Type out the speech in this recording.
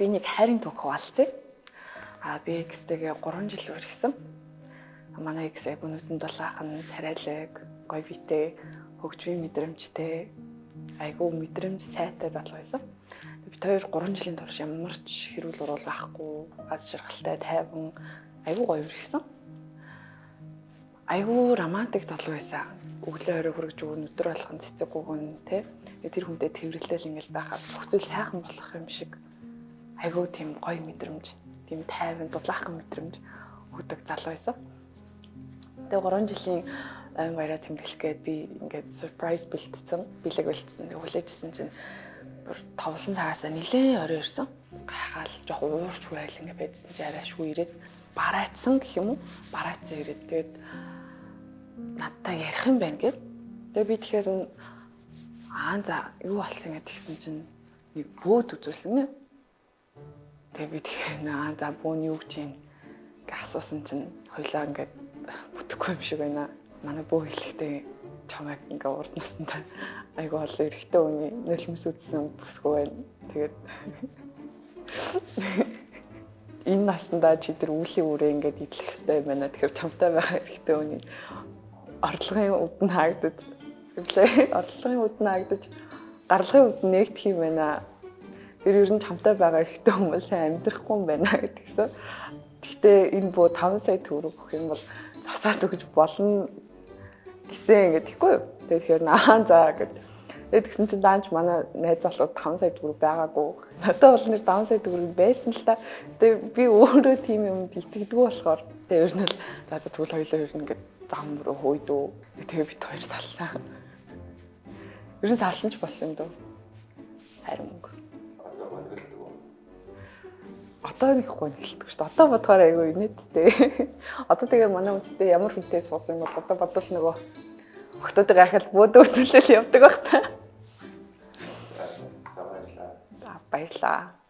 би нэг хайрын түүх хуваалцъя. Би X-тэйгээ 3 жил үргэлжсэн. Манай X айгуунуудын дулаахан царайлаг, гоё биетэй, хөгжмийн мэдрэмжтэй, айгуу мэдрэмж сайтай залуу байсан. Бид хоёр 3 жилийн турш ямар ч хэрүүл урал байхгүй, аз жаргалтай, тайван, айгуу гоё үргэлжсэн. Айгуу романтик залуу байсан. Өглөө орой хүрэж өгөн өдөр болгон цэцэг гүгэн тэ. Тэр хүнтэй тэрвэрлэл ингээл байхад бүх зүйл сайхан болох юм шиг. Айгуу тийм гоё мэдрэмж, тийм тайван дулаахан мэдрэмж өгдөг залуу байсан. Тэгээ 3 жилийн айн баяраа тэмдэглэхэд би ингээд surprise бэлтцсэн, бэлэг бэлтцсэн. Хүлээжсэн чинь 5 цагаас нэлээд орой ирсэн. Гайхаал жоох уурч байл ингээд байжсэн чи арайшгүй ирээд бараацсан гэх юм уу? Бараацсан ирээд тэгээд надтай ярих юм байна гэд. Тэгээ би тэгэхээр за юу болсон гэдэг тэгсэн чинь нэг бөөд үзүүлсэн нэ. Тэгээ би тэгэхээр за бөөний юу гэж юм гэ асуусан чинь хоёлаа ингээд бүтэхгүй юм шиг байна. Манай бөө хэлэхдээ чамайг ингээ урд наснда айгу олон эрэгтэй хүний нулимс үзсэн бүсгүй байна. Тэгээд энэ наснда чи тэр үлийн үрээ ингээд идэх хэрэгтэй байна. Тэгэхээр чамтай байгаа эрэгтэй хүний орлогын үд нь хаагдаж орлогын үд нь хаагдаж гарлагын үд нь нэгдэх юм байна. Тэр ер нь чамтай байгаа эрэгтэй хүмүүс сайн амьдрахгүй юм байна гэдгийгсэн. Гэхдээ энэ бөө 5 сая төгрөг өгөх юм бол засаад өгч болно гэсэн ингээд тэгэхгүй юу. Тэгэхээр за гэд. Тэгсэн чинь даанч манай найз залууд 5 сая төгрөг байгаагүй. Надад бол нэр 5 сая төгрөг байсан л та. Тэгээ би өөрөө тийм юм итгэдэггүй болохоор тэгээ ер нь л за тэгвэл хоёулаа ер нь ингээд зам руу хөөдөө. Тэгээ бид хоёр салсан. Ер нь салсан ч болсон юм дөө. Харин мөнгө. Одоо нэг гонхилдаг шүү дээ. Одоо бодохоор айгүй инээдтэй. Одоо тэгээ манай хүнтэй ямар хүнтэй суусан юм бол одоо бодвол нөгөө охтуудыг гайхал бөөдөө өсвөлөл явдаг байх та. За баярлаа. Баярлаа.